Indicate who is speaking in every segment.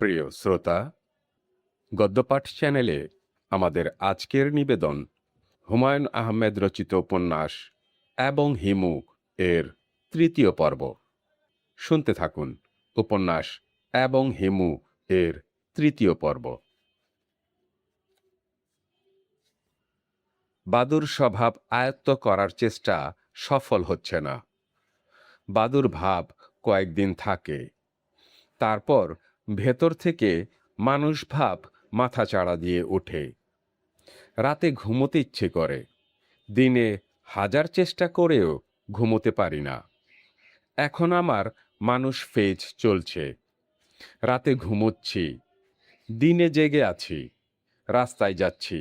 Speaker 1: প্রিয় শ্রোতা, গদ্যপাঠ চ্যানেলে আমাদের আজকের নিবেদন হুমায়ুন আহমেদ রচিত উপন্যাস এবং হিমু এর তৃতীয় পর্ব। শুনতে থাকুন উপন্যাস এবং হিমু এর তৃতীয় পর্ব। বাদুর স্বভাব আয়ত্ত করার চেষ্টা সফল হচ্ছে না। বাদুর ভাব কয়েকদিন থাকে, তারপর ভেতর থেকে মানুষ ভাব মাথাচাড়া দিয়ে ওঠে। রাতে ঘুমোতে ইচ্ছে করে, দিনে হাজার চেষ্টা করেও ঘুমোতে পারি না। এখন আমার মানুষ ফেজ চলছে। রাতে ঘুমোচ্ছি, দিনে জেগে আছি, রাস্তায় যাচ্ছি,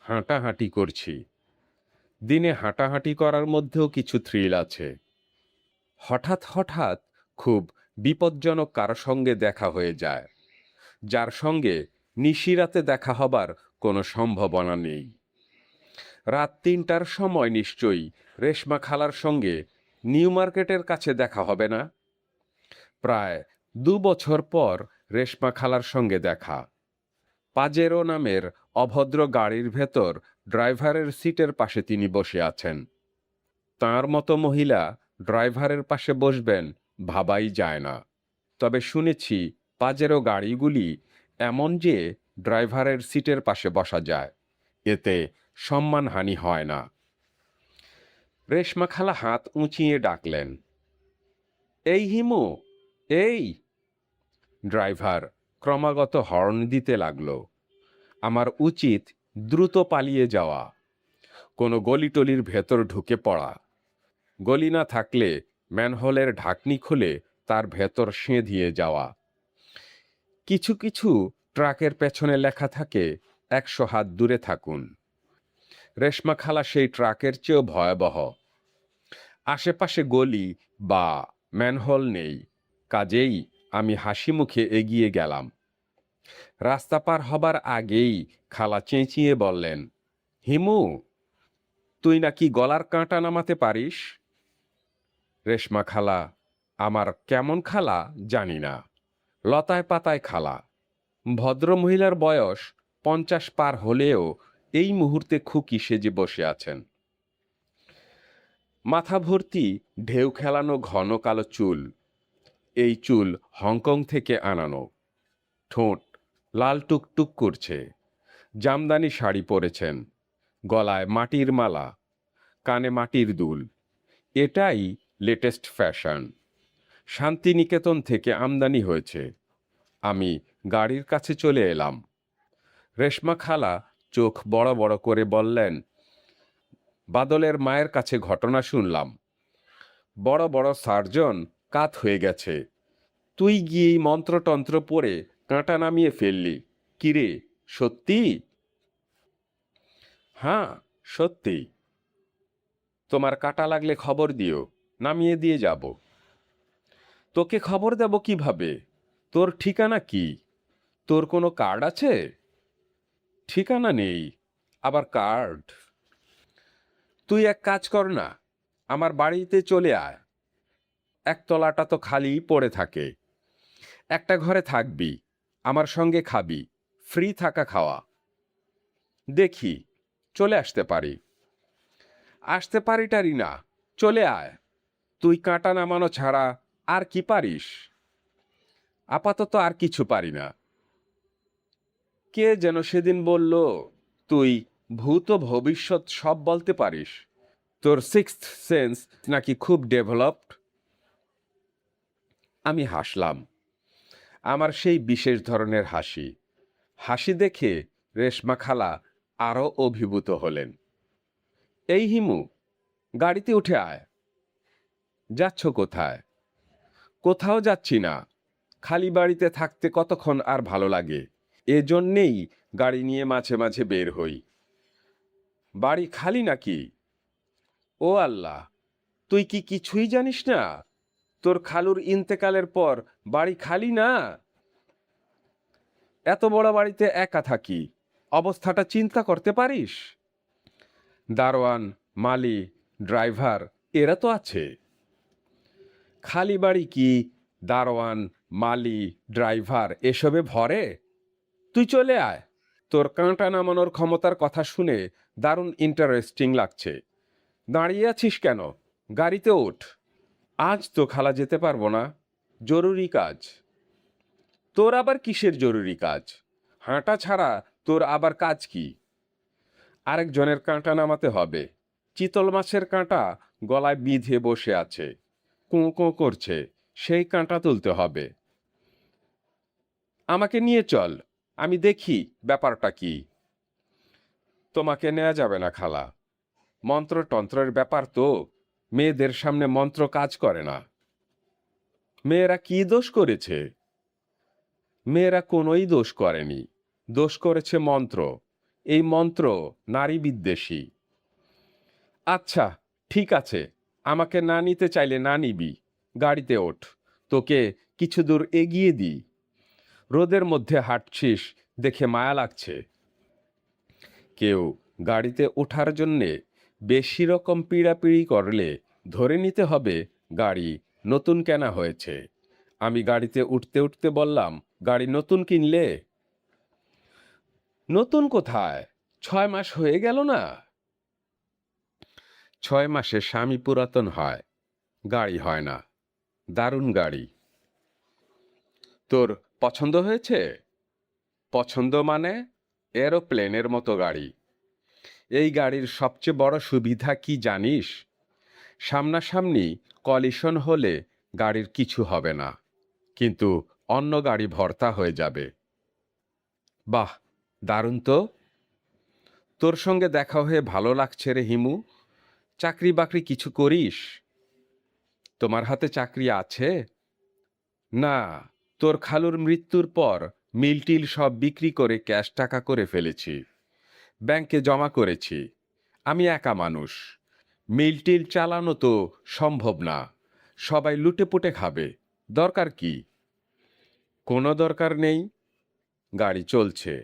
Speaker 1: হাঁটাহাঁটি করছি। দিনে হাঁটাহাঁটি করার মধ্যেও কিছু থ্রিল আছে। হঠাৎ হঠাৎ খুব বিপজ্জনক কারো সঙ্গে দেখা হয়ে যায়, যার সঙ্গে নিশিরাতে দেখা হবার কোনো সম্ভাবনা নেই। রাত ৩টার সময় নিশ্চয়ই রেশমা খালার সঙ্গে নিউ মার্কেটের কাছে দেখা হবে না? প্রায় ২ বছর পর রেশমা খালার সঙ্গে দেখা। পাজেরো নামের অভদ্র গাড়ির ভেতর ড্রাইভারের সিটের পাশে তিনি বসে আছেন। তাঁর মতো মহিলা ড্রাইভারের পাশে বসবেন ভাবাই যায় না। তবে শুনেছি পাজেরো গাড়িগুলি এমন যে ড্রাইভারের সিটের পাশে বসা যায়, এতে সম্মানহানি হয় না। রেশমা খালা হাত উঁচিয়ে ডাকলেন, এই হিমু, এই। ড্রাইভার ক্রমাগত হর্ন দিতে লাগল। আমার উচিত দ্রুত পালিয়ে যাওয়া, কোনো গলিটলির ভেতর ঢুকে পড়া। গলি না থাকলে ম্যানহোলের ঢাকনি খুলে তার ভেতর সেঁধিয়ে যাওয়া। কিছু কিছু ট্রাকের পেছনে লেখা থাকে ১০০ হাত দূরে থাকুন। রেশমা খালা সেই ট্রাকের চেয়েও ভয়াবহ। আশেপাশে গলি বা ম্যানহোল নেই, কাজেই আমি হাসি মুখে এগিয়ে গেলাম। রাস্তা পার হবার আগেই খালা চেঁচিয়ে বললেন, হিমু, তুই নাকি গলার কাঁটা নামাতে পারিস? রেশমা খালা আমার কেমন খালা জানি না, লতায় পাতায় খালা। ভদ্রমহিলার বয়স ৫০ পার হলেও এই মুহূর্তে খুকি সেজে বসে আছেন। মাথা ভর্তি ঢেউ খেলানো ঘন কালো চুল। এই চুল হংকং থেকে আনানো। ঠোঁট লাল টুকটুক করছে। জামদানি শাড়ি পরেছেন, গলায় মাটির মালা, কানে মাটির দুল। এটাই লেটেস্ট ফ্যাশন। শান্তিনিকেতন থেকে আমদানি হয়েছে। আমি গাড়ির কাছে চলে এলাম। রেশমা খালা চোখ বড় বড় করে বললেন, বাদলের মায়ের কাছে ঘটনা শুনলাম। বড় বড় সার্জন কাত হয়ে গেছে। তুই গিয়েই মন্ত্রতন্ত্র পড়ে কাঁটা নামিয়ে ফেললি। কিরে, সত্যি? হ্যাঁ, সত্যি। তোমার কাটা লাগলে খবর দিও, নামিয়ে দিয়ে যাব। তোকে খবর দেব কিভাবে? তোর ঠিকানা কি? তোর কোনো কার্ড আছে? ঠিকানা নেই, আবার কার্ড? তুই এক কাজ কর না, আমার বাড়িতে চলে আয়। একতলাটা তো খালি পড়ে থাকে। একটা ঘরে থাকবি, আমার সঙ্গে খাবি, ফ্রি থাকা খাওয়া। দেখি চলে আসতে পারি। আসতে পারিটারি না, চলে আয়। তুই কাঁটা নামানো ছাড়া আর কি পারিস? আপাতত আর কিছু পারি না। কে যেন সেদিন বলল, তুই ভূত ভবিষ্যৎ সব বলতে পারিস। তোর সিক্সথ সেন্স নাকি খুব ডেভেলপড। আমি হাসলাম, আমার সেই বিশেষ ধরনের হাসি। হাসি দেখে রেশমা খালা আরও অভিভূত হলেন। এই হিমু, গাড়িতে উঠে আয়। যাচ্ছ কোথায়? কোথাও যাচ্ছি না, খালি বাড়িতে থাকতে কতক্ষণ আর ভালো লাগে, এজন্যেই গাড়ি নিয়ে মাঝে মাঝে বের হই। বাড়ি খালি নাকি? ও আল্লাহ, তুই কি কিছুই জানিস না? তোর খালুর ইন্তেকালের পর বাড়ি খালি না। এত বড় বাড়িতে একা থাকি, অবস্থাটা চিন্তা করতে পারিস? দারোয়ান, মালি, ড্রাইভার এরা তো আছে। খালি বাড়ি কি, দারোয়ান, মালি, ড্রাইভার এসবে ভরে? তুই চলে আয়। তোর কাঁটা নামানোর ক্ষমতার কথা শুনে দারুণ ইন্টারেস্টিং লাগছে। দাঁড়িয়ে আছিস কেন? গাড়িতে ওঠ। আজ তো খালা যেতে পারবো না, জরুরি কাজ। তোর আবার কিসের জরুরি কাজ? হাঁটা ছাড়া তোর আবার কাজ কি? আরেকজনের কাঁটা নামাতে হবে। চিতল মাছের কাঁটা গলায় বিঁধে বসে আছে, কোঁ কোঁ করছে, সেই কাঁটা তুলতে হবে। আমাকে নিয়ে চল, আমি দেখি ব্যাপারটা কি। তোমাকে নেওয়া যাবে না খালা, মন্ত্রতন্ত্রের ব্যাপার তো, মেয়েদের সামনে মন্ত্র কাজ করে না। মেয়েরা কি দোষ করেছে? মেয়েরা কোনোই দোষ করেনি, দোষ করেছে মন্ত্র। এই মন্ত্র নারী বিদ্বেষী। আচ্ছা, ঠিক আছে, আমাকে না নিতে চাইলে না নিবি। গাড়িতে ওঠ, তোকে কিছু দূর এগিয়ে দিই। রোদের মধ্যে হাঁটছিস দেখে মায়া লাগছে। কেউ গাড়িতে ওঠার জন্যে বেশি রকম পীড়াপিড়ি করলে ধরে নিতে হবে গাড়ি নতুন কেনা হয়েছে। আমি গাড়িতে উঠতে উঠতে বললাম, গাড়ি নতুন কিনলে? নতুন কোথায়, 6 মাস হয়ে গেল না। 6 মাসে স্বামী পুরাতন হয়, গাড়ি হয় না। দারুণ গাড়ি। তোর পছন্দ হয়েছে? পছন্দ মানে এরোপ্লেনের মতো গাড়ি। এই গাড়ির সবচেয়ে বড় সুবিধা কি জানিস? সামনাসামনি কলিশন হলে গাড়ির কিছু হবে না, কিন্তু অন্য গাড়ি ভর্তা হয়ে যাবে। বাহ, দারুণ তো। তোর সঙ্গে দেখা হয়ে ভালো লাগছে রে হিমু। চাকরি বাকরি কিছু করিস? তোমার হাতে চাকরি আছে? না, তোর খালুর মৃত্যুর পর মিলটিল সব বিক্রি করে ক্যাশ টাকা করে ফেলেছি, ব্যাংকে জমা করেছি। আমি একা মানুষ, মিলটিল চালানো তো সম্ভব না। সবাই লুটেপুটে খাবে, দরকার কি? কোনো দরকার নেই। গাড়ি চলছে,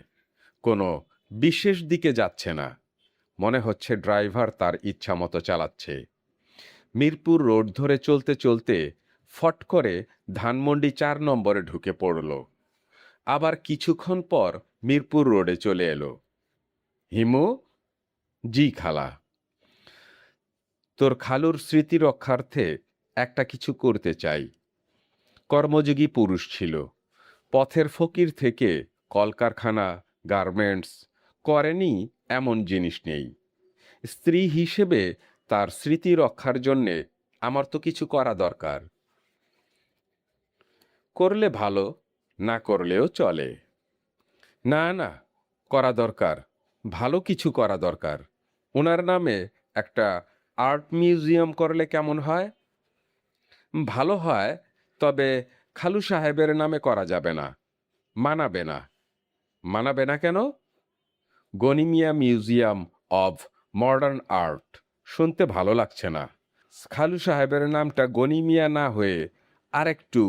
Speaker 1: কোনো বিশেষ দিকে যাচ্ছে না। মনে হচ্ছে ড্রাইভার তার ইচ্ছা মতো চালাচ্ছে। মিরপুর রোড ধরে চলতে চলতে ফট করে ধানমন্ডি 4 নম্বরে ঢুকে পড়ল। আবার কিছুক্ষণ পর মিরপুর রোডে চলে এলো। হিমু? জি খালা। তোর খালুর স্মৃতি রক্ষার্থে একটা কিছু করতে চাই। কর্মযোগী পুরুষ ছিল, পথের ফকির থেকে কলকারখানা, গার্মেন্টস করেনি এমন জিনিস নেই। স্ত্রী হিসেবে তার স্মৃতি রক্ষার জন্যে আমার তো কিছু করা দরকার। করলে ভালো, না করলেও চলে। না না, করা দরকার, ভালো কিছু করা দরকার। ওনার নামে একটা আর্ট মিউজিয়াম করলে কেমন হয়? ভালো হয়, তবে খালু সাহেবের নামে করা যাবে না, মানাবে না। মানাবে না কেন? Ganimiya museum of modern art শুনতে ভালো লাগছে না। খালু সাহেবের নামটা গনিমিয়া না হয়ে আরেকটু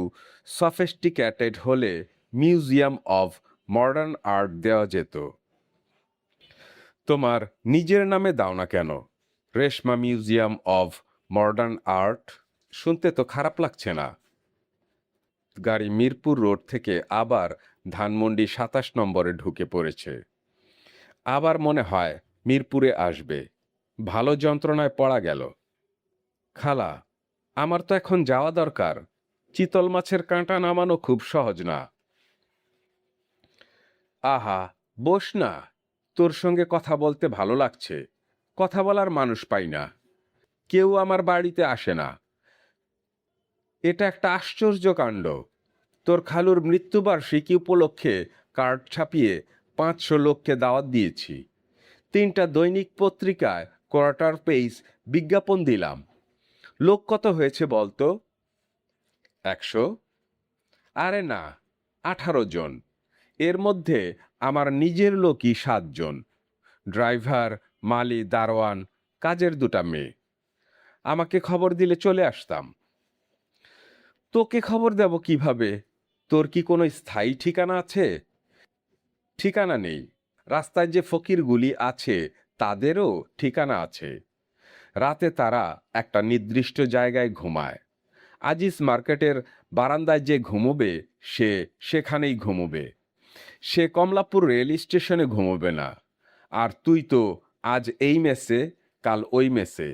Speaker 1: সফিস্টিকেটেড হলে মিউজিয়াম অব মডার্ন আর্ট দেওয়া যেত। তোমার নিজের নামে দাও না কেন? Reshma museum of modern art শুনতে তো খারাপ লাগছে না। গাড়ি মিরপুর রোড থেকে আবার ধানমন্ডি 27 নম্বরে ঢুকে পড়েছে। আবার মনে হয় মিরপুরে আসবে। ভালো যন্ত্রণায় পড়া গেল। খালা, আমার তো এখন যাওয়া দরকার। চিতল মাছের কাঁটা নামানো খুব সহজ না। আহা, বস না, তোর সঙ্গে কথা বলতে ভালো লাগছে। কথা বলার মানুষ পাই না, কেউ আমার বাড়িতে আসে না। এটা একটা আশ্চর্য কাণ্ড। তোর খালুর মৃত্যুবার্ষিকী উপলক্ষে কার্ড ছাপিয়ে 500 লোককে দাওয়াত দিয়েছি। 3টা দৈনিক পত্রিকায় কোয়ার্টার পেজ বিজ্ঞাপন দিলাম। লোক কত হয়েছে বলতো? 100? আরে না, 18 জন। এর মধ্যে আমার নিজের লোকই 7 জন। ড্রাইভার, মালি, দারোয়ান, কাজের 2টা মেয়ে। আমাকে খবর দিলে চলে আসতাম। তোকে খবর দেব কিভাবে? তোর কি কোনো স্থায়ী ঠিকানা আছে? ঠিকানা নেই। রাস্তায় যে ফকিরগুলি আছে তাদেরও ঠিকানা আছে। রাতে তারা একটা নির্দিষ্ট জায়গায় ঘুমায়। আজিজ মার্কেটের বারান্দায় যে ঘুমোবে সে সেখানেই ঘুমোবে। সে কমলাপুর রেল স্টেশনে ঘুমোবে না। আর তুই তো আজ এই মেসে, কাল ওই মেসে।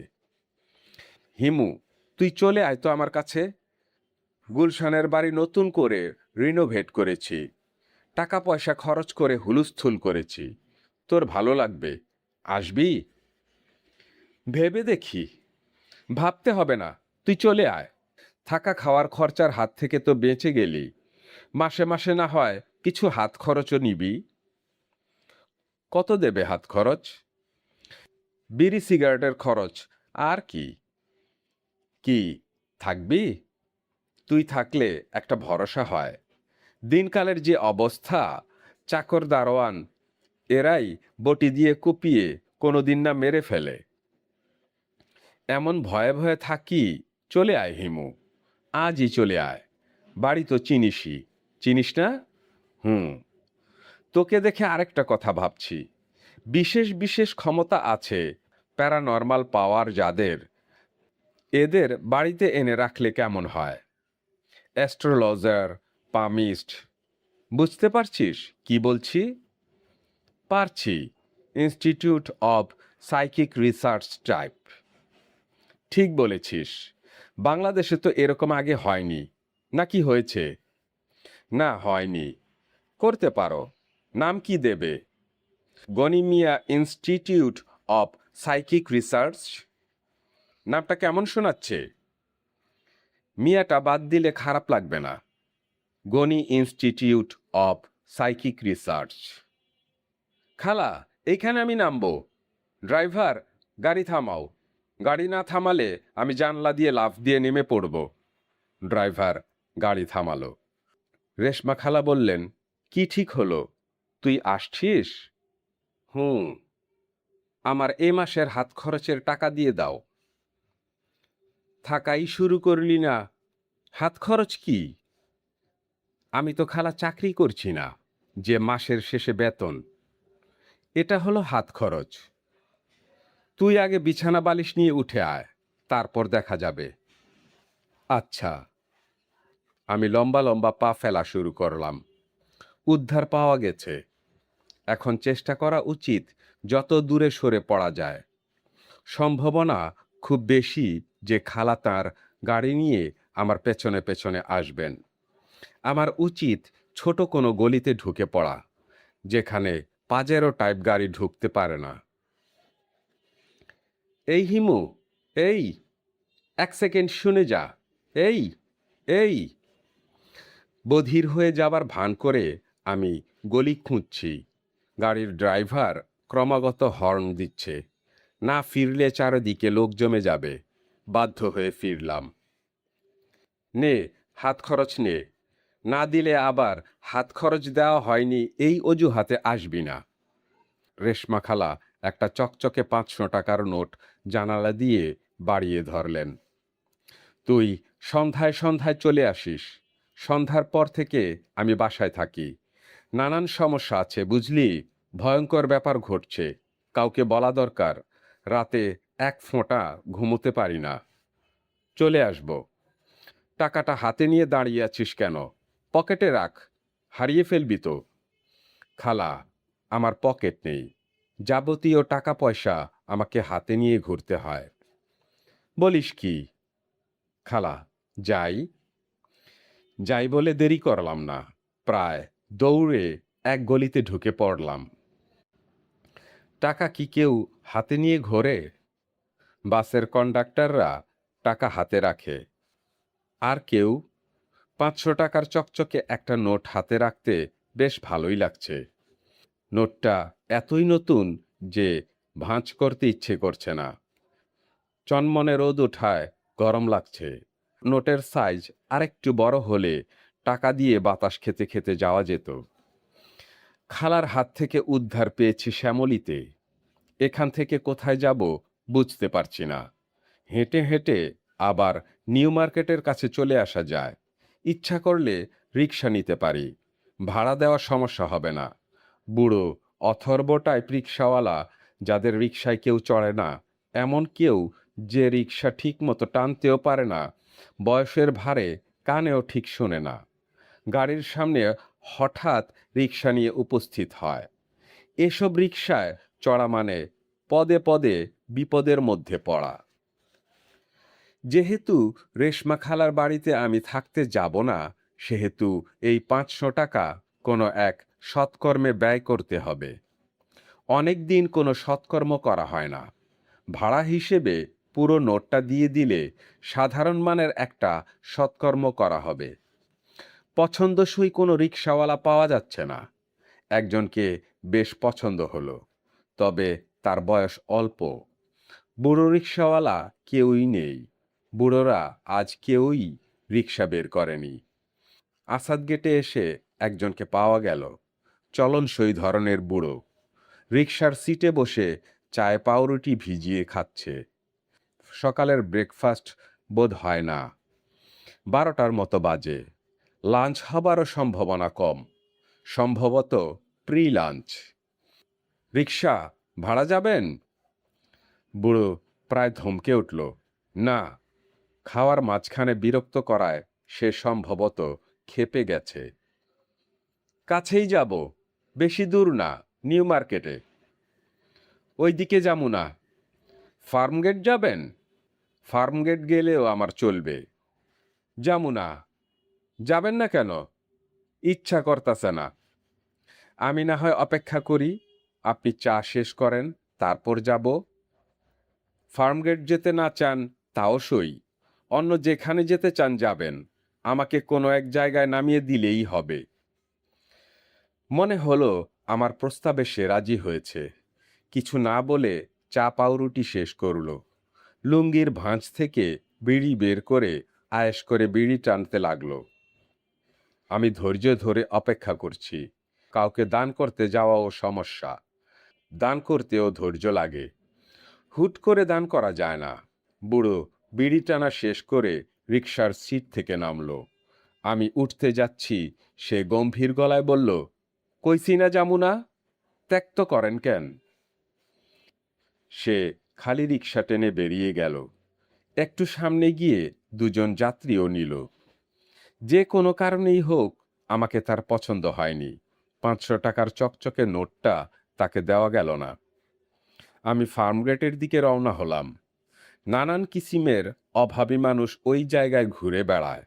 Speaker 1: হিমু, তুই চলে আয় তো আমার কাছে। গুলশানের বাড়ি নতুন করে রিনোভেট করেছি, টাকা পয়সা খরচ করে হুলুস্থুল করেছি। তোর ভালো লাগবে, আসবি? ভেবে দেখি। ভাবতে হবে না, তুই চলে আয়। থাকা খাওয়ার খরচার হাত থেকে তো বেঁচে গেলি, মাসে মাসে না হয় কিছু হাত খরচও নিবি। কত দেবে হাত খরচ? বিড়ি সিগারেটের খরচ, আর কি। কি, থাকবি? তুই থাকলে একটা ভরসা হয়। দিনকালের যে অবস্থা, চাকর দারোয়ান এরাই বটি দিয়ে কুপিয়ে কোনোদিন না মেরে ফেলে। এমন ভয়ে ভয়ে থাকি। চলে আয় হিমু, আজই চলে আয়। বাড়ি তো চিনিসই, চিনিস না? হুম। তোকে দেখে আরেকটা কথা ভাবছি। বিশেষ বিশেষ ক্ষমতা আছে, প্যারানর্মাল পাওয়ার যাদের, এদের বাড়িতে এনে রাখলে কেমন হয়? অ্যাস্ট্রোলজার, পামিস্ট, বুঝতে পারছিস কি বলছি? পারছি। Institute of psychic research type. ঠিক বলেছিস। বাংলাদেশে তো এরকম আগে হয়নি, নাকি হয়েছে? না, হয়নি। করতে পারো। নাম কি দেবে? Ganimiya institute of psychic research. নামটা কেমন শোনাচ্ছে? মিয়াটা বাদ দিলে খারাপ লাগবে না। Gani institute of psychic research. খালা, এইখানে আমি নামবো। ড্রাইভার, গাড়ি থামাও। গাড়ি না থামালে আমি জানলা দিয়ে লাফ দিয়ে নেমে পড়ব। ড্রাইভার গাড়ি থামালো। রেশমা খালা বললেন, কি ঠিক হলো? তুই আসছিস? হুম। আমার এ মাসের হাত খরচের টাকা দিয়ে দাও। থাকাই শুরু করলি না, হাত খরচ কি? আমি তো খালা চাকরি করছি না যে মাসের শেষে বেতন। এটা হলো হাত খরচ। তুই আগে বিছানা বালিশ নিয়ে উঠে আয়, তারপর দেখা যাবে। আচ্ছা। আমি লম্বা লম্বা পা ফেলা শুরু করলাম। উদ্ধার পাওয়া গেছে। এখন চেষ্টা করা উচিত যত দূরে সরে পড়া যায়। সম্ভাবনা খুব বেশি যে খালা তাঁর গাড়ি নিয়ে আমার পেছনে পেছনে আসবেন। আমার উচিত ছোট কোনো গলিতে ঢুকে পড়া, যেখানে পাজেরো টাইপ গাড়ি ঢুকতে পারে না। এই হিমু, এই, এক সেকেন্ড শুনে যা। এই, এই। বধির হয়ে যাবার ভান করে আমি গলি খুঁজছি। গাড়ির ড্রাইভার ক্রমাগত হর্ন দিচ্ছে। না ফিরলে চারদিকে লোক জমে যাবে। বাধ্য হয়ে ফিরলাম। নে, হাত খরচ নে। না দিলে আবার হাত খরচ দেওয়া হয়নি এই অজুহাতে আসবি না। রেশমা খালা একটা চকচকে 500 টাকার নোট জানালা দিয়ে বাড়িয়ে ধরলেন। তুই সন্ধ্যায় সন্ধ্যায় চলে আসিস। সন্ধ্যার পর থেকে আমি বাসায় থাকি। নানান সমস্যা আছে বুঝলি, ভয়ঙ্কর ব্যাপার ঘটছে, কাউকে বলা দরকার। রাতে এক ফোঁটা ঘুমোতে পারি না। চলে আসব। টাকাটা হাতে নিয়ে দাঁড়িয়ে আছিস কেন? পকেটে রাখ, হারিয়ে ফেলবি তো। খালা, আমার পকেট নেই। যাবতীয় টাকা পয়সা আমাকে হাতে নিয়ে ঘুরতে হয়। বলিস কি? খালা, যাই। যাই বলে দেরি করলাম না। প্রায় দৌড়ে এক গলিতে ঢুকে পড়লাম। টাকা কি কেউ হাতে নিয়ে ঘোরে? বাসের কন্ডাক্টররা টাকা হাতে রাখে। আর কেউ? 500 টাকার চকচকে একটা নোট হাতে রাখতে বেশ ভালোই লাগছে। নোটটা এতই নতুন যে ভাঁজ করতে ইচ্ছে করছে না। চনমনে রোদ ওঠায় গরম লাগছে। নোটের সাইজ আরেকটু বড় হলে টাকা দিয়ে বাতাস খেতে খেতে যাওয়া যেত। খালার হাত থেকে উদ্ধার পেয়েছি শ্যামলীতে। এখান থেকে কোথায় যাব বুঝতে পারছি না। হেঁটে হেঁটে আবার নিউ মার্কেটের কাছে চলে আসা যায়। ইচ্ছা করলে রিক্সা নিতে পারি, ভাড়া দেওয়ার সমস্যা হবে না। বুড়ো অথর্ব টাইপ রিক্সাওয়ালা, যাদের রিক্সায় কেউ চড়ে না, এমন কেউ যে রিক্সা ঠিক মতো টানতেও পারে না, বয়সের ভারে কানেও ঠিক শোনে না। গাড়ির সামনে হঠাৎ রিকশা নিয়ে উপস্থিত হয়। এসব রিকশায় চড়া মানে পদে পদে বিপদের মধ্যে পড়া। যেহেতু রেশমা খালার বাড়িতে আমি থাকতে যাব না, সেহেতু এই 500 টাকা কোনো এক সৎকর্মে ব্যয় করতে হবে। অনেক দিন কোনো সৎকর্ম করা হয় না। ভাড়া হিসেবে পুরো নোটটা দিয়ে দিলে সাধারণ মানের একটা সৎকর্ম করা হবে। পছন্দসই কোনো রিকশাওয়ালা পাওয়া যাচ্ছে না। একজনকে বেশ পছন্দ হলো, তবে তার বয়স অল্প। বুড়ো রিকশাওয়ালা কেউই নেই। বুড়োরা আজ কেউই রিকশা বের করেনি। আসাদ গেটে এসে একজনকে পাওয়া গেল, চলনসই ধরনের বুড়ো। রিকশার সিটে বসে চায় পাউরুটি ভিজিয়ে খাচ্ছে। সকালের ব্রেকফাস্ট বোধ হয় না। 12টার মতো বাজে। লাঞ্চ হবারও সম্ভাবনা কম। সম্ভবত প্রি লাঞ্চ। রিকশা ভাড়া যাবেন? বুড়ো প্রায় ধমকে উঠল। না। খাওয়ার মাঝখানে বিরক্ত করায় সে সম্ভবত ক্ষেপে গেছে। কাছেই যাব, বেশি দূর না, নিউ মার্কেটে। ওই দিকে যামু না। ফার্মগেট যাবেন? ফার্মগেট গেলেও আমার চলবে। যামু না। যাবেন না কেন? ইচ্ছা করতাছে না। আমি না হয় অপেক্ষা করি, আপনি চা শেষ করেন, তারপর যাব। ফার্মগেট যেতে না চান তাও সই। অন্য যেখানে যেতে চান যাবেন, আমাকে কোনো এক জায়গায় নামিয়ে দিলেই হবে। মনে হলো আমার প্রস্তাবে সে রাজি হয়েছে। কিছু না বলে চা পাউরুটি শেষ করল। লুঙ্গির ভাঁজ থেকে বিড়ি বের করে আয়েশ করে বিড়ি টানতে লাগলো। আমি ধৈর্য ধরে অপেক্ষা করছি। কাউকে দান করতে যাওয়াও সমস্যা। দান করতেও ধৈর্য লাগে। হুট করে দান করা যায় না। বুড়ো বিড়ি টানা শেষ করে রিকশার সিট থেকে নামলো। আমি উঠতে যাচ্ছি, সে গম্ভীর গলায় বলল, কইছি না যামু না, ত্যাগ তো করেন কেন? সে খালি রিকশা টেনে বেরিয়ে গেল। একটু সামনে গিয়ে দুজন যাত্রীও নিল। যে কোনো কারণেই হোক আমাকে তার পছন্দ হয়নি। 500 টাকার চকচকে নোটটা তাকে দেওয়া গেল না। আমি ফার্মগেটের দিকে রওনা হলাম। নানান কিসিমের অভাবী মানুষ ওই জায়গায় ঘুরে বেড়ায়।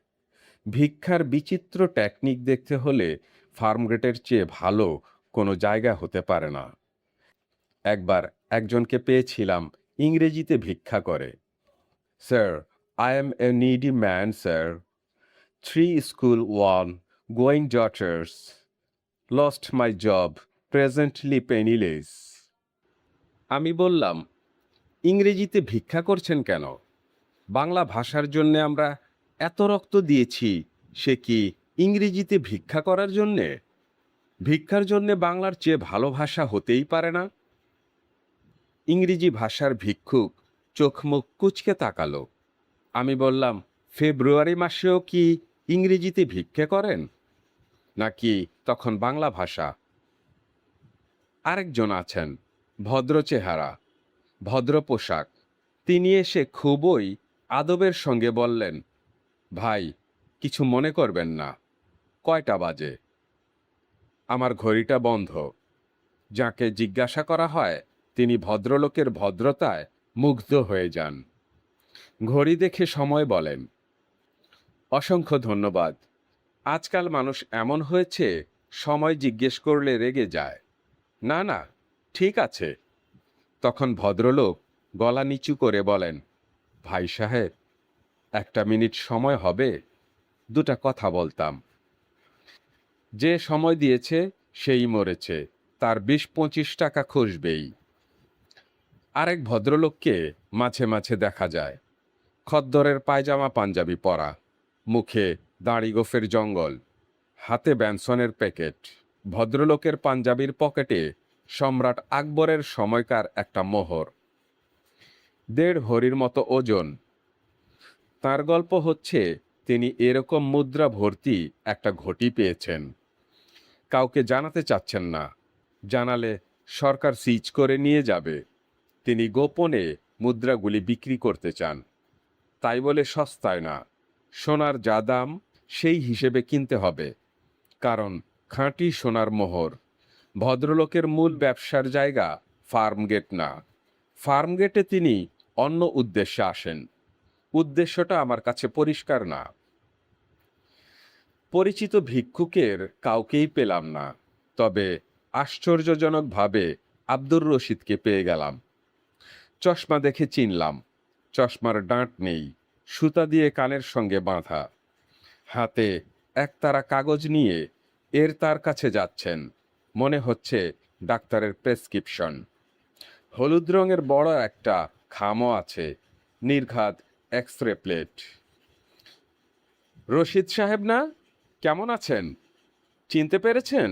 Speaker 1: ভিক্ষার বিচিত্র টেকনিক দেখতে হলে ফার্মগেটের চেয়ে ভালো কোনো জায়গা হতে পারে না। একবার একজনকে পেয়েছিলাম ইংরেজিতে ভিক্ষা করে। Sir, I am a needy man sir. 3 school 1 going daughters. Lost my job, presently penniless. আমি বললাম, ইংরেজিতে ভিক্ষা করছেন কেন? বাংলা ভাষার জন্যে আমরা এত রক্ত দিয়েছি, সে কি ইংরেজিতে ভিক্ষা করার জন্যে? ভিক্ষার জন্যে বাংলার চেয়ে ভালো ভাষা হতেই পারে না। ইংরেজি ভাষার ভিক্ষুক চোখ মুখ কুঁচকে তাকালো। আমি বললাম, ফেব্রুয়ারি মাসেও কি ইংরেজিতে ভিক্ষে করেন, নাকি তখন বাংলা ভাষা? আরেকজন আছেন, ভদ্র চেহারা, ভদ্র পোশাক। তিনি এসে খুবই আদবের সঙ্গে বললেন, ভাই, কিছু মনে করবেন না, কয়টা বাজে? আমার ঘড়িটা বন্ধ। যাকে জিজ্ঞাসা করা হয় তিনি ভদ্রলোকের ভদ্রতায় মুগ্ধ হয়ে যান। ঘড়ি দেখে সময় বলেন। অসংখ্য ধন্যবাদ। আজকাল মানুষ এমন হয়েছে, সময় জিজ্ঞেস করলে রেগে যায়। না না, ঠিক আছে। তখন ভদ্রলোক গলা নিচু করে বলেন, ভাই সাহেব, 1 মিনিট সময় হবে? দুটা কথা বলতাম। যে সময় দিয়েছে সেই মরেছে, তার 20-25 টাকা খসবেই। আরেক ভদ্রলোককে মাঝে মাঝে দেখা যায়, খদ্দরের পায়জামা পাঞ্জাবি পরা, মুখে দাড়ি গোফের জঙ্গল, হাতে ব্যানসনের প্যাকেট। ভদ্রলোকের পাঞ্জাবির পকেটে সম্রাট আকবরের সময়কার একটা মোহর, 1.5 ভরির মতো ওজন। তার গল্প হচ্ছে, তিনি এরকম মুদ্রা ভর্তি একটা ঘটি পেয়েছেন। কাউকে জানাতে চাচ্ছেন না, জানালে সরকার সিজ করে নিয়ে যাবে। তিনি গোপনে মুদ্রাগুলি বিক্রি করতে চান, তাই বলে সস্তায় না, সোনার যা দাম সেই হিসেবে কিনতে হবে, কারণ খাঁটি সোনার মোহর। ভদ্রলোকের মূল ব্যবসার জায়গা ফার্মগেট না। ফার্মগেটে তিনি অন্য উদ্দেশ্যে আসেন। উদ্দেশ্যটা আমার কাছে পরিষ্কার না। পরিচিত ভিক্ষুকের কাউকেই পেলাম না, তবে আশ্চর্যজনকভাবে আব্দুর রশিদকে পেয়ে গেলাম। চশমা দেখে চিনলাম। চশমার ডাঁট নেই, সুতা দিয়ে কানের সঙ্গে বাঁধা। হাতে একতারা কাগজ নিয়ে তার কাছে যাচ্ছেন। মনে হচ্ছে ডাক্তারের প্রেসক্রিপশন। হলুদ রঙের বড় একটা খামও আছে, নির্ঘাত এক্স রে প্লেট। রশিদ সাহেব না? কেমন আছেন? চিনতে পেরেছেন?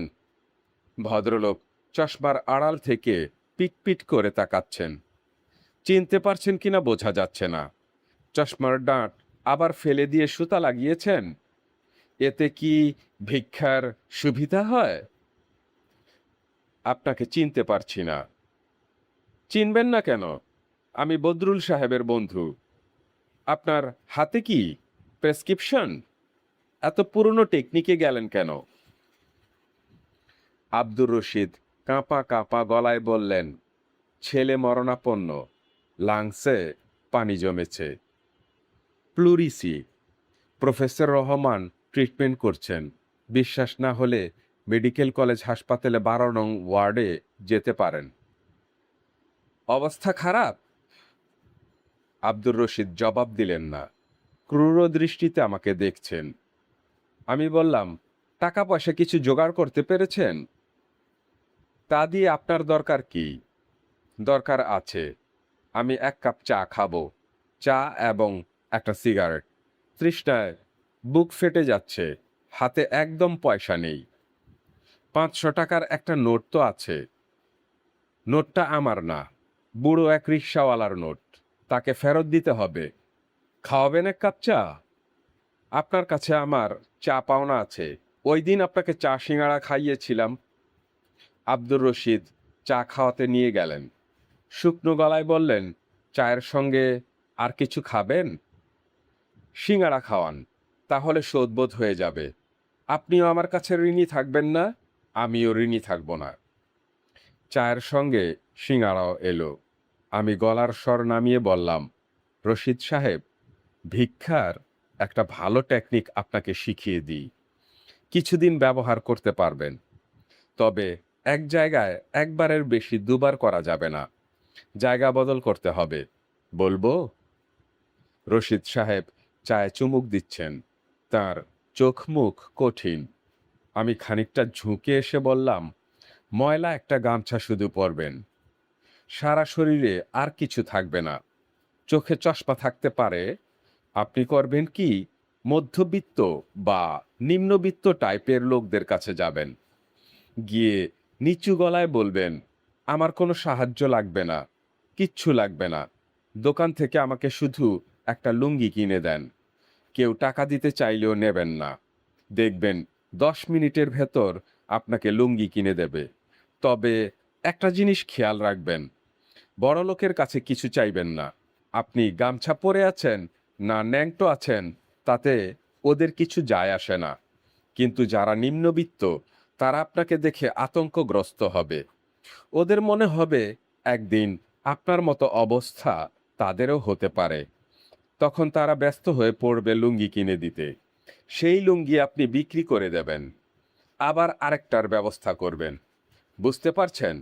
Speaker 1: ভদ্রলোক চশমার আড়াল থেকে পিটপিট করে তাকাচ্ছেন। চিনতে পারছেন কিনা বোঝা যাচ্ছে না। চশমার ডাঁট আবার ফেলে দিয়ে সুতা লাগিয়েছেন। এতে কি ভিক্ষার সুবিধা হয়? আপনাকে চিনতে পারছি না। চিনবেন না কেন? আমি বদরুল সাহেবের বন্ধু। আপনার হাতে কি প্রেসক্রিপশন? এত পুরনো টেকনিকে গেলেন কেন? আব্দুর রশিদ কাঁপা কাঁপা গলায় বললেন, ছেলে মরণাপন্ন, লাংসে পানি জমেছে, প্লুরিসি। প্রফেসর রহমান ট্রিটমেন্ট করছেন। বিশ্বাস না হলে মেডিকেল কলেজ হাসপাতালে 12 নং ওয়ার্ডে যেতে পারেন। অবস্থা খারাপ? আব্দুর রশিদ জবাব দিলেন না। ক্রূর দৃষ্টিতে আমাকে দেখছেন। আমি বললাম, টাকা পয়সা কিছু জোগাড় করতে পেরেছেন? তা দিয়ে আপনার দরকার কি? দরকার আছে। আমি 1 কাপ চা খাবো। চা এবং একটা সিগারেট। তৃষ্ণায় বুক ফেটে যাচ্ছে। হাতে একদম পয়সা নেই। 500 টাকার একটা নোট তো আছে। নোটটা আমার না, বুড়ো এক রিকশাওয়ালার নোট। তাকে ফেরত দিতে হবে। খাওয়াবেন 1 কাপ চা? আপনার কাছে আমার চা পাওনা আছে। ওই দিন আপনাকে চা সিঙ্গাড়া খাইয়েছিলাম। আব্দুর রশিদ চা খাওয়াতে নিয়ে গেলেন। শুকনো গলায় বললেন, চায়ের সঙ্গে আর কিছু খাবেন? সিঙ্গাড়া খাওয়ান, তাহলে শোধবোধ হয়ে যাবে। আপনিও আমার কাছে ঋণী থাকবেন না, আমিও ঋণী থাকব না। চায়ের সঙ্গে সিঙ্গাড়াও এলো। আমি গলার স্বর নামিয়ে বললাম, রশিদ সাহেব, ভিক্ষার একটা ভালো টেকনিক আপনাকে শিখিয়ে দিই। কিছুদিন ব্যবহার করতে পারবেন। তবে এক জায়গায় একবারের বেশি দুবার করা যাবে না। জায়গা বদল করতে হবে। বলবো? রশিদ সাহেব চায়ে চুমুক দিচ্ছেন। তার চোখ মুখ কঠিন। আমি খানিকটা ঝুঁকে এসে বললাম, ময়লা একটা গামছা শুধু পরবেন। সারা শরীরে আর কিছু থাকবে না। চোখে চশমা থাকতে পারে। আপনি করবেন কি, মধ্যবিত্ত বা নিম্নবিত্ত টাইপের লোকদের কাছে যাবেন। গিয়ে নিচু গলায় বলবেন, আমার কোনো সাহায্য লাগবে না, কিচ্ছু লাগবে না। দোকান থেকে আমাকে শুধু একটা লুঙ্গি কিনে দেন। কেউ টাকা দিতে চাইলেও নেবেন না। দেখবেন 10 মিনিটের ভেতর আপনাকে লুঙ্গি কিনে দেবে। তবে একটা জিনিস খেয়াল রাখবেন, বড়লোকের কাছে কিছু চাইবেন না। আপনি গামছা পরে আছেন না ন্যাংটো আছেন, তাতে ওদের কিছু যায় আসে না। কিন্তু যারা নিম্নবিত্ত, তারা আপনাকে দেখে আতঙ্কগ্রস্ত হবে। ওদের মনে হবে একদিন আপনার মতো অবস্থা তাদেরও হতে পারে। তখন তারা ব্যস্ত হয়ে পড়বে লুঙ্গি কিনে দিতে। সেই লুঙ্গি আপনি বিক্রি করে দেবেন, আবার আরেকটার ব্যবস্থা করবেন। বুঝতে পারছেন?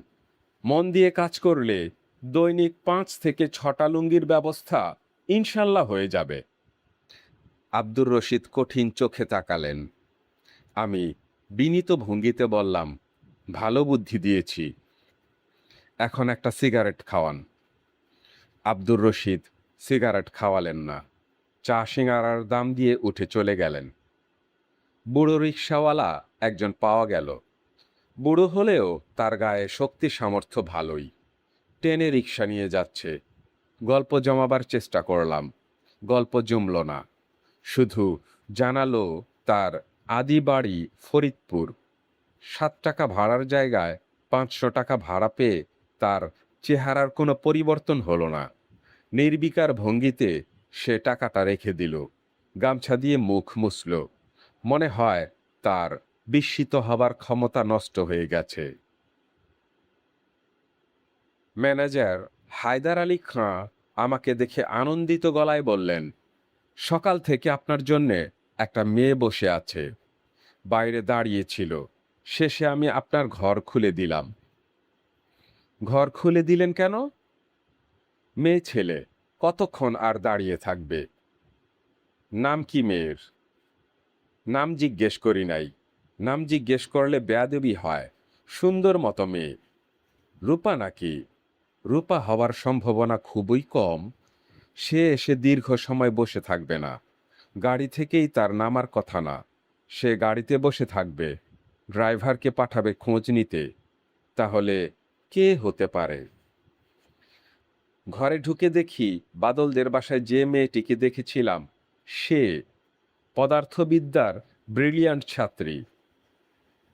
Speaker 1: মন দিয়ে কাজ করলে দৈনিক 5 থেকে 6টা লুঙ্গির ব্যবস্থা ইনশাল্লাহ হয়ে যাবে। আব্দুর রশিদ কঠিন চোখে তাকালেন। আমি বিনীত ভঙ্গিতে বললাম, ভালো বুদ্ধি দিয়েছি। এখন একটা সিগারেট খাওয়ান। আব্দুর রশিদ সিগারেট খাওয়ালেন না। চা সিঙ্গারার দাম দিয়ে উঠে চলে গেলেন। বুড়ো রিকশাওয়ালা একজন পাওয়া গেল। বুড়ো হলেও তার গায়ে শক্তি সামর্থ্য ভালোই। টেনে রিকশা নিয়ে যাচ্ছে। গল্প জমাবার চেষ্টা করলাম। গল্প জমল না। শুধু জানালো তার আদি বাড়ি ফরিদপুর। 7 টাকা ভাড়ার জায়গায় 500 টাকা ভাড়া পেয়ে তার চেহারার কোনো পরিবর্তন হলো না। নির্বিকার ভঙ্গিতে সে টাকাটা রেখে দিল। গামছা দিয়ে মুখ মুছল। মনে হয় তার বিস্মিত হবার ক্ষমতা নষ্ট হয়ে গেছে। ম্যানেজার হায়দার আলী খাঁ আমাকে দেখে আনন্দিত গলায় বললেন, সকাল থেকে আপনার জন্যে একটা মেয়ে বসে আছে, বাইরে দাঁড়িয়েছিল। শেষে আমি আপনার ঘর খুলে দিলাম। ঘর খুলে দিলেন কেন? মেয়ে ছেলে, কতক্ষণ আর দাঁড়িয়ে থাকবে? নাম কি মেয়ের? নাম জিজ্ঞেস করি নাই। নাম জিজ্ঞেস করলে বেয়াদবি হয়। সুন্দর মতো মেয়ে। রূপা নাকি? রূপা হওয়ার সম্ভাবনা খুবই কম। সে এসে দীর্ঘ সময় বসে থাকবে না। গাড়ি থেকেই তার নামার কথা না। সে গাড়িতে বসে থাকবে, ড্রাইভারকে পাঠাবে খোঁজ নিতে। তাহলে কে হতে পারে? ঘরে ঢুকে দেখি বাদলদের বাসায় যে মেয়েটিকে দেখেছিলাম সে পদার্থবিদ্যার ব্রিলিয়ান্ট ছাত্রী,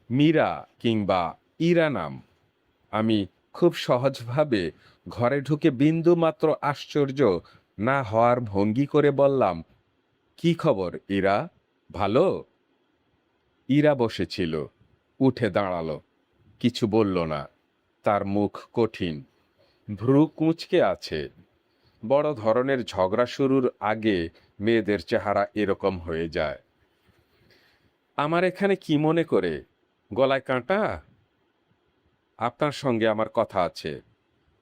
Speaker 1: মীরা কিংবা ইরা নাম। আমি খুব সহজভাবে ঘরে ঢুকে বিন্দুমাত্র আশ্চর্য না হওয়ার ভঙ্গি করে বললাম, কি খবর ইরা, ভালো? ইরা বসেছিল, উঠে দাঁড়ালো, কিছু বলল না। তার মুখ কঠিন, ভ্রু কুঁচকে আছে। বড় ধরনের ঝগড়া শুরুর আগে মেয়েদের চেহারা এরকম হয়ে যায়। আমার এখানে কি মনে করে? গলায় কাঁটা? আপনার সঙ্গে আমার কথা আছে।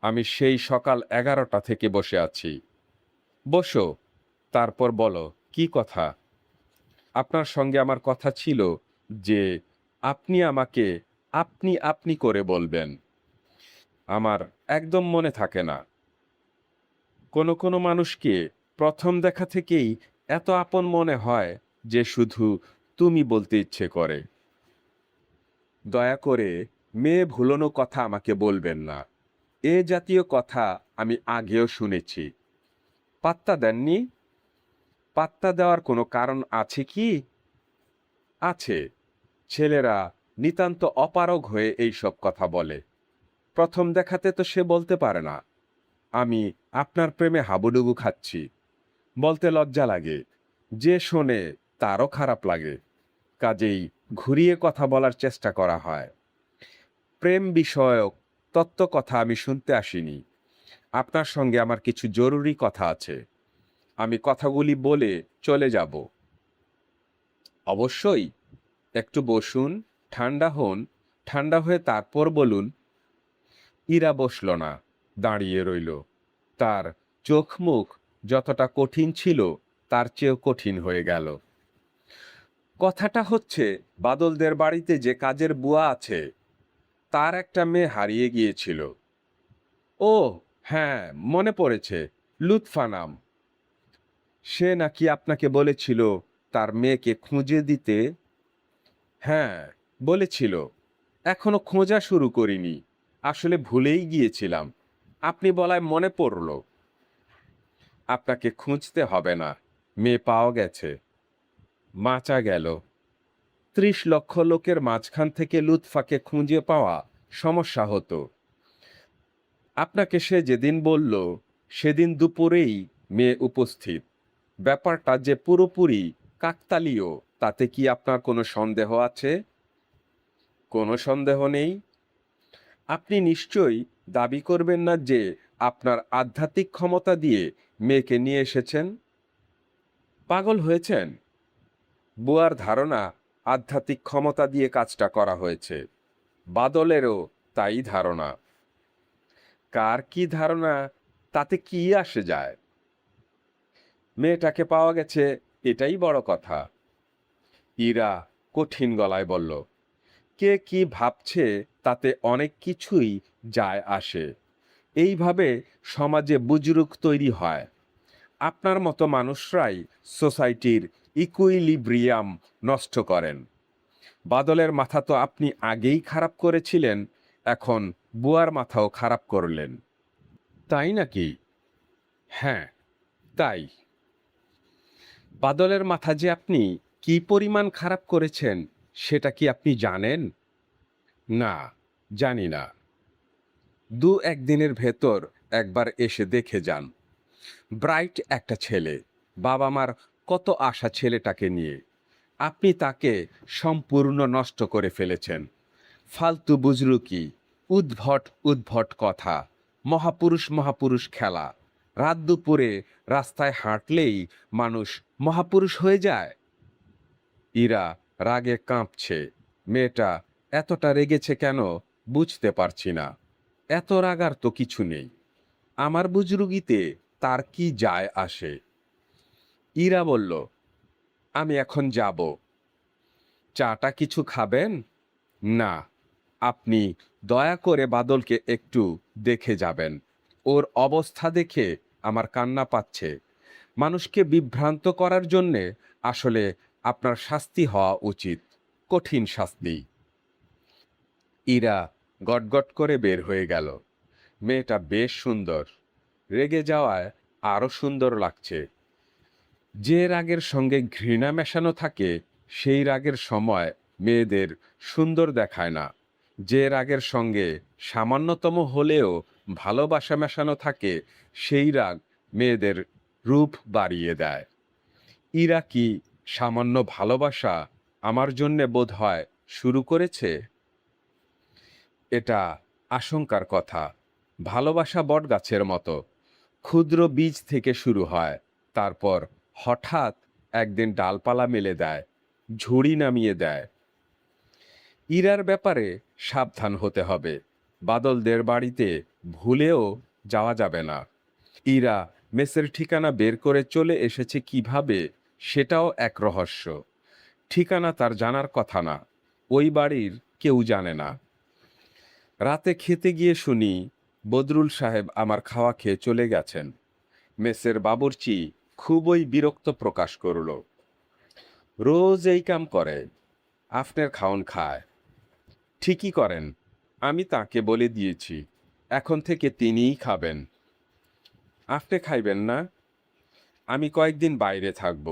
Speaker 1: আমি সেই সকাল 11টা থেকে বসে আছি। বসো, তারপর বলো কি কথা। আপনার সঙ্গে আমার কথা ছিল যে আপনি আমাকে আপনি আপনি করে বলবেন। আমার একদম মনে থাকে না। কোনো কোনো মানুষকে প্রথম দেখা থেকেই এত আপন মনে হয় যে শুধু তুমি বলতে ইচ্ছে করে। দয়া করে মেয়ে ভুলোনো কথা আমাকে বলবেন না। এ জাতীয় কথা আমি আগেও শুনেছি। পাত্তা দেননি? পাত্তা দেওয়ার কোনো কারণ আছে কি? আছে। ছেলেরা নিতান্ত অপারগ হয়ে এইসব কথা বলে। প্রথম দেখাতে তো সে বলতে পারে না, আমি আপনার প্রেমে হাবুডুবু খাচ্ছি। বলতে লজ্জা লাগে। যে শোনে তারও খারাপ লাগে। কাজেই ঘুরিয়ে কথা বলার চেষ্টা করা হয়। প্রেম বিষয়ক তত্ত্ব কথা আমি শুনতে আসিনি। আপনার সঙ্গে আমার কিছু জরুরি কথা আছে। আমি কথাগুলি বলে চলে যাব। অবশ্যই। একটু বসুন, ঠান্ডা হন, ঠান্ডা হয়ে তারপর বলুন। ইরা বসল না, দাঁড়িয়ে রইল। তার চোখ মুখ যতটা কঠিন ছিল তার চেয়েও কঠিন হয়ে গেল। কথাটা হচ্ছে, বাদলদের বাড়িতে যে কাজের বুয়া আছে তার একটা মেয়ে হারিয়ে গিয়েছিল। ও হ্যাঁ, মনে পড়েছে, লুৎফা নাম। সে নাকি আপনাকে বলেছিল তার মেয়েকে খুঁজে দিতে। হ্যাঁ, বলেছিল। এখনো খোঁজা শুরু করিনি। আসলে ভুলেই গিয়েছিলাম। আপনি বলায় মনে পড়ল। আপনাকে খুঁজতে হবে না, মেয়ে পাওয়া গেছে। বাঁচা গেল। 30 লক্ষ লোকের মাঝখান থেকে লুৎফাকে খুঁজে পাওয়া সমস্যা হতো। আপনাকে সে যেদিন বলল সেদিন দুপুরেই মেয়ে উপস্থিত। ব্যাপারটা যে পুরোপুরি কাকতালীয় তাতে কি আপনার কোনো সন্দেহ আছে? কোনো সন্দেহ নেই। আপনি নিশ্চয়ই দাবি করবেন না যে আপনার আধ্যাত্মিক ক্ষমতা দিয়ে মেয়েকে নিয়ে এসেছেন। পাগল হয়েছেন? বুয়ার ধারণা আধ্যাত্মিক ক্ষমতা দিয়ে কাজটা করা হয়েছে। বাদলেরও তাই ধারণা। কার কি ধারণা তাতে কি আসে যায়? মেয়েটাকে পাওয়া গেছে, এটাই বড় কথা। ইরা কঠিন গলায় বলল, কে কি ভাবছে তাতে অনেক কিছুই যায় আসে। এইভাবে সমাজে বুজরুক তৈরি হয়। আপনার মতো মানুষরাই সোসাইটির ইকুইলিব্রিয়াম নষ্ট করেন। বাদলের মাথা তো আপনি আগেই খারাপ করেছিলেন, এখন বুয়ার মাথাও খারাপ করলেন। তাই নাকি? হ্যাঁ, তাই। বাদলের মাথা যে আপনি কি পরিমাণ খারাপ করেছেন সেটা কি আপনি জানেন? না, জানি না। 2-1 দিনের ভেতর একবার এসে দেখে যান। ব্রাইট একটা ছেলে, বাবা মার কত আশা ছেলেটাকে নিয়ে, আপনি তাকে সম্পূর্ণ নষ্ট করে ফেলেছেন। ফালতু বুজরুকি, উদ্ভট উদ্ভট কথা, মহাপুরুষ মহাপুরুষ খেলা। রাত দুপুরে রাস্তায় হাঁটলেই মানুষ মহাপুরুষ হয়ে যায়। ইরা রাগে কাঁপছে। মেয়েটা এতটা রেগেছে কেন বুঝতে পারছি না। এত রাগার তো কিছু নেই, আমার বুজরুগিতে তার কি যায় আসে। ইরা বলল, আমি এখন যাব। চাটা কিছু খাবেন? না, আপনি দয়া করে বাদলকে একটু দেখে যাবেন। ওর অবস্থা দেখে আমার কান্না পাচ্ছে। মানুষকে বিভ্রান্ত করার জন্যে আসলে আপনার শাস্তি হওয়া উচিত, কঠিন শাস্তি। ইরা গটগট করে বের হয়ে গেল। মেয়েটা বেশ সুন্দর, রেগে যাওয়ায় আরো সুন্দর লাগছে। যে রাগের সঙ্গে ঘৃণা মেশানো থাকে সেই রাগের সময় মেয়েদের সুন্দর দেখায় না। যে রাগের সঙ্গে সামান্যতম হলেও ভালোবাসা মেশানো থাকে সেই রাগ মেয়েদের রূপ বাড়িয়ে দেয়। ইরা কি সামান্য ভালোবাসা আমার জন্যে বোধ হয় শুরু করেছে? এটা আশঙ্কার কথা। ভালোবাসা বটগাছের মতো, ক্ষুদ্র বীজ থেকে শুরু হয়, তারপর হঠাৎ একদিন ডালপালা মেলে দেয়, ঝুড়ি নামিয়ে দেয়। ইরার ব্যাপারে সাবধান হতে হবে। বাদলদের বাড়িতে ভুলেও যাওয়া যাবে না। ইরা মেসের ঠিকানা বের করে চলে এসেছে কিভাবে সেটাও এক রহস্য। ঠিকানা তার জানার কথা না, ওই বাড়ির কেউ জানে না। রাতে খেতে গিয়ে শুনি বদরুল সাহেব আমার খাওয়া খেয়ে চলে গেছেন। মেসের বাবুর্চি খুবই বিরক্ত প্রকাশ করল। রোজ এই কাম করে, আপনার খাওন খায়। ঠিকই করেন, আমি তাকে বলে দিয়েছি এখন থেকে তিনিই খাবেন। আপনি খাইবেন না? আমি কয়েকদিন বাইরে থাকব।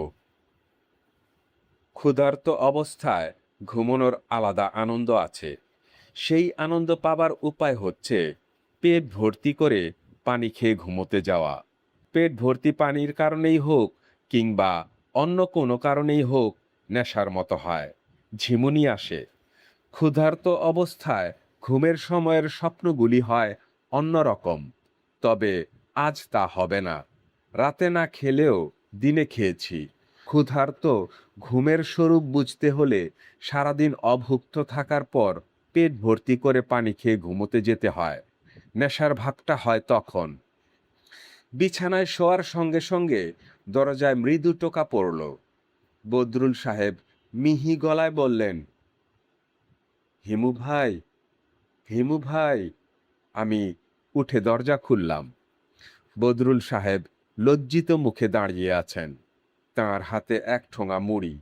Speaker 1: ক্ষুধার্ত অবস্থায় ঘুমানোর আলাদা আনন্দ আছে। সেই আনন্দ পাবার উপায় হচ্ছে পেট ভর্তি করে পানি খেয়ে ঘুমোতে যাওয়া। পেট ভর্তি পানির কারণেই হোক কিংবা অন্য কোনো কারণেই হোক নেশার মতো হয়, ঝিমুনি আসে। ক্ষুধার্ত অবস্থায় ঘুমের সময়ের স্বপ্নগুলি হয় অন্যরকম। তবে আজ তা হবে না। রাতে না খেলেও দিনে খেয়েছি। ক্ষুধার্ত ঘুমের স্বরূপ বুঝতে হলে সারাদিন অভুক্ত থাকার পর পেট ভর্তি করে পানি খেয়ে ঘুমোতে যেতে হয়। নেশার ভাবটা হয় তখন। বিছানায় শোয়ার সঙ্গে সঙ্গে দরজায় মৃদু টোকা পড়ল। বদরুল সাহেব মিহি গলায় বললেন, হিমু ভাই, হিমু ভাই। আমি উঠে দরজা খুললাম। বদরুল সাহেব লজ্জিত মুখে দাঁড়িয়ে আছেন। তাঁর হাতে এক ঠোঙা মুড়ি,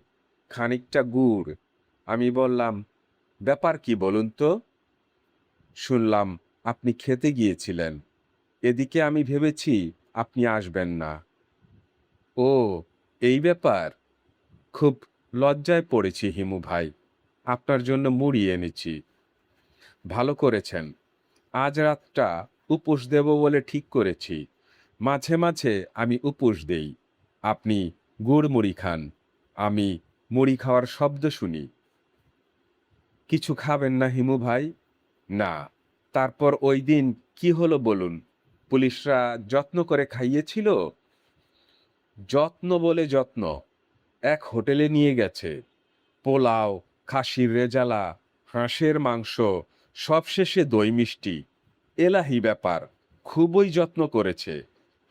Speaker 1: খানিকটা গুড়। আমি বললাম, ব্যাপার কি বলুন তো? শুনলাম আপনি খেতে গিয়েছিলেন, এদিকে আমি ভেবেছি আপনি আসবেন না। ও, এই ব্যাপার? খুব লজ্জায় পড়েছি হিমু ভাই, আপনার জন্য মুড়ি এনেছি। ভালো করেছেন। আজ রাতটা উপোস দেব বলে ঠিক করেছি। মাঝে মাঝে আমি উপোস দেই, আপনি গুড় মুড়ি খান, আমি মুড়ি খাওয়ার শব্দ শুনি। কিছু খাবেন না হিমু ভাই? না। তারপর ওই দিন কি হলো বলুন? পুলিশরা যত্ন করে খাইয়েছিল। যত্ন বলে যত্ন, এক হোটেলে নিয়ে গেছে। পোলাও, খাসির রেজালা, হাঁসের মাংস, সবশেষে দই মিষ্টি। এলাহি ব্যাপার, খুবই যত্ন করেছে।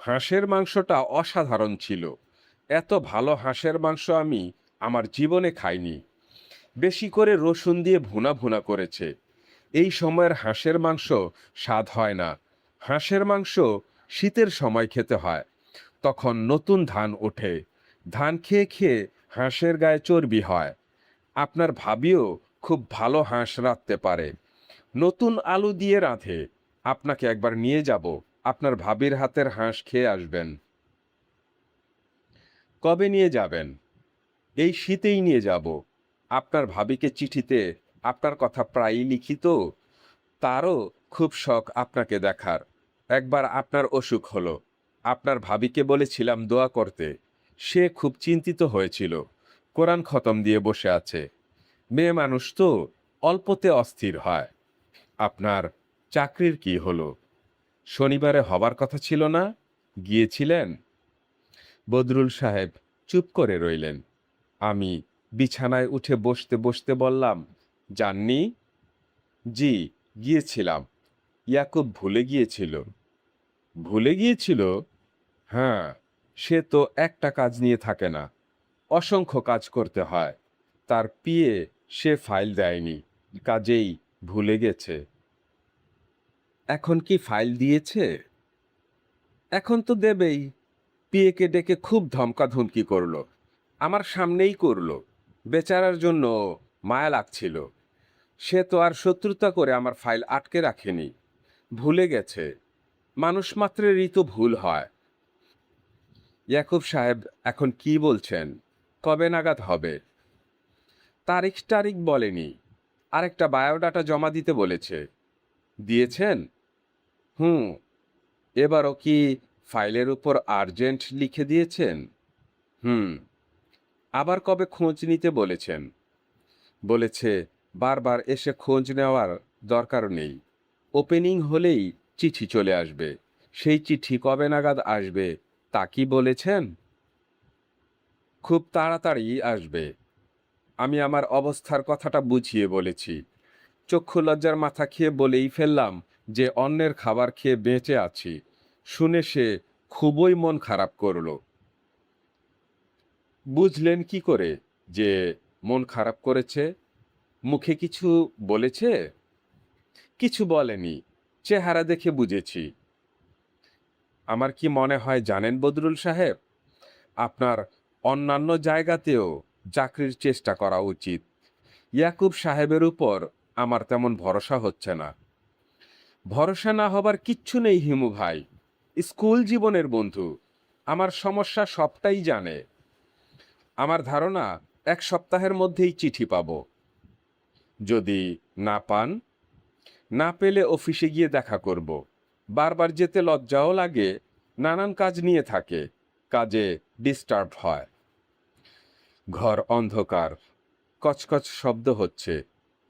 Speaker 1: হাঁসের মাংসটা অসাধারণ ছিল। এত ভালো হাঁসের মাংস আমি আমার জীবনে খাইনি। বেশি করে রসুন দিয়ে ভুনা ভুনা করেছে। এই সময়ের হাঁসের মাংস স্বাদ হয় না। হাঁসের মাংস শীতের সময় খেতে হয়, তখন নতুন ধান ওঠে। ধান খেয়ে খেয়ে হাঁসের গায়ে চর্বি হয়। আপনার ভাবিও খুব ভালো হাঁস রাঁধতে পারে, নতুন আলু দিয়ে রাঁধে। আপনাকে একবার নিয়ে যাব, আপনার ভাবির হাতের হাঁস খেয়ে আসবেন। কবে নিয়ে যাবেন? এই শীতেই নিয়ে যাব। আপনার ভাবিকে চিঠিতে আপনার কথা প্রায়ই লিখি তো, তারও খুব শখ আপনাকে দেখার। একবার আপনার অসুখ হলো, আপনার ভাবিকে বলেছিলাম দোয়া করতে। সে খুব চিন্তিত হয়েছিল। কোরআন খতম দিয়ে বসে আছে। মেয়ে মানুষ তো অল্পতে অস্থির হয়। আপনার চাকরির কি হলো? শনিবারে হবার কথা ছিল না? গিয়েছিলেন? বদরুল সাহেব চুপ করে রইলেন। আমি বিছানায় উঠে বসতে বসতে বললাম, যাননি? জি, গিয়েছিলাম। ইয়াকুব ভুলে গিয়েছিল। ভুলে গিয়েছিল? হ্যাঁ, সে তো একটা কাজ নিয়ে থাকে না, অসংখ্য কাজ করতে হয়। তার পিএ সে ফাইল দেয়নি, কাজেই ভুলে গেছে। এখন কি ফাইল দিয়েছে? এখন তো দেবেই। পিএকে ডেকে খুব ধমকাধমকি করলো, আমার সামনেই করলো। বেচারার জন্য মায়া লাগছিল। সে তো আর শত্রুতা করে আমার ফাইল আটকে রাখেনি, ভুলে গেছে। মানুষ মাত্রেরই তো ভুল হয়। ইয়াকুব সাহেব এখন কি বলছেন? কবে নাগাদ হবে? তারিখ টারিখ বলেনি। আরেকটা বায়োডাটা জমা দিতে বলেছে। দিয়েছেন? হুম। এবারও কি ফাইলের উপর আর্জেন্ট লিখে দিয়েছেন? হুম। আবার কবে খোঁজ নিতে বলেছেন? বলেছে বারবার এসে খোঁজ নেওয়ার দরকার নেই, ওপেনিং হলেই চিঠি চলে আসবে। সেই চিঠি কবে নাগাদ আসবে তা কি বলেছেন? খুব তাড়াতাড়ি আসবে। আমি আমার অবস্থার কথাটা বুঝিয়ে বলেছি। চক্ষু লজ্জার মাথা খেয়ে বলেই ফেললাম যে অন্যের খাবার খেয়ে বেঁচে আছি। শুনে সে খুবই মন খারাপ করলো। বুঝলেন কি করে যে মন খারাপ করেছে? মুখে কিছু বলেছে? কিছু বলেনি, চেহারা দেখে বুঝেছি। আমার কি মনে হয় জানেন বদরুল সাহেব, আপনার অন্যান্য জায়গাতেও চাকরির চেষ্টা করা উচিত। ইয়াকুব সাহেবের উপর আমার তেমন ভরসা হচ্ছে না। ভরসা না হবার কিচ্ছু নেই হিমু ভাই। স্কুল জীবনের বন্ধু, আমার সমস্যা সবটাই জানে। আমার ধারণা 1 সপ্তাহের মধ্যেই চিঠি পাবো। যদি না পান, না পেলে অফিসে গিয়ে দেখা করব। বারবার যেতে লজ্জাও লাগে, নানান কাজ নিয়ে থাকে, কাজে ডিস্টার্ব হয়। ঘর অন্ধকার, কচকচ শব্দ হচ্ছে।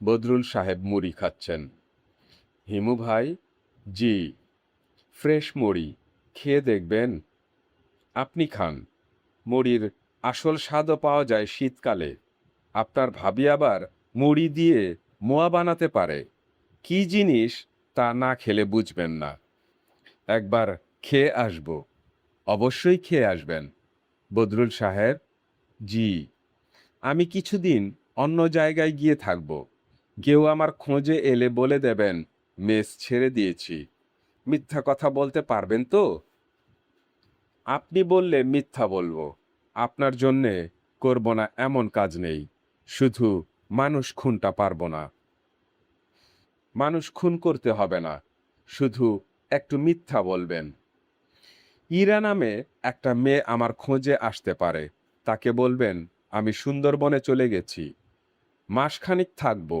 Speaker 1: বদরুল সাহেব মুড়ি খাচ্ছেন। হিমু ভাই? জি। ফ্রেশ মুড়ি, খেয়ে দেখবেন? আপনি খান। মুড়ির আসল স্বাদও পাওয়া যায় শীতকালে। আপনার ভাবি আবার মুড়ি দিয়ে মোয়া বানাতে পারে। কি জিনিস তা না খেলে বুঝবেন না। একবার খেয়ে আসব। অবশ্যই খেয়ে আসবেন। বদরুল সাহেব? জি। আমি কিছুদিন অন্য জায়গায় গিয়ে থাকব। কেউ আমার খোঁজে এলে বলে দেবেন মেস ছেড়ে দিয়েছি। মিথ্যা কথা বলতে পারবেন তো? আপনি বললে মিথ্যা বলবো। আপনার জন্যে করব না এমন কাজ নেই। শুধু মানুষ খুনটা পারবো না। মানুষ খুন করতে হবে না, শুধু একটু মিথ্যা বলবেন। ইরা নামে একটা মেয়ে আমার খোঁজে আসতে পারে। তাকে বলবেন আমি সুন্দরবনে চলে গেছি, মাসখানিক থাকবো।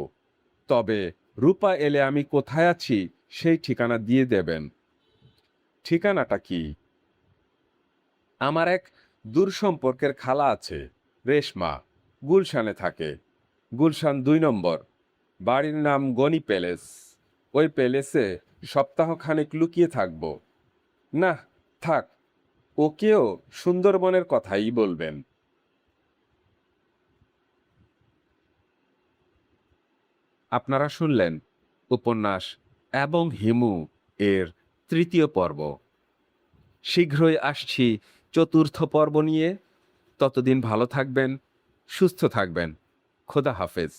Speaker 1: তবে রূপা এলে আমি কোথায় আছি সেই ঠিকানা দিয়ে দেবেন। ঠিকানাটা কি? আমার এক দূর সম্পর্কের খালা আছে, রেশমা, গুলশানে থাকে। গুলশান 2 নম্বর। বাড়ির নাম গনি প্যালেস। ওই প্যালেসে সপ্তাহখানেক লুকিয়ে থাকবো। না, থাক, ওকেও সুন্দরবনের কথাই বলবেন। আপনারা শুনলেন উপন্যাস এবং হিমু এর 3য় পর্ব। শীঘ্রই আসছি 4র্থ পর্ব নিয়ে। ততদিন ভালো থাকবেন, সুস্থ থাকবেন। খোদা হাফেজ।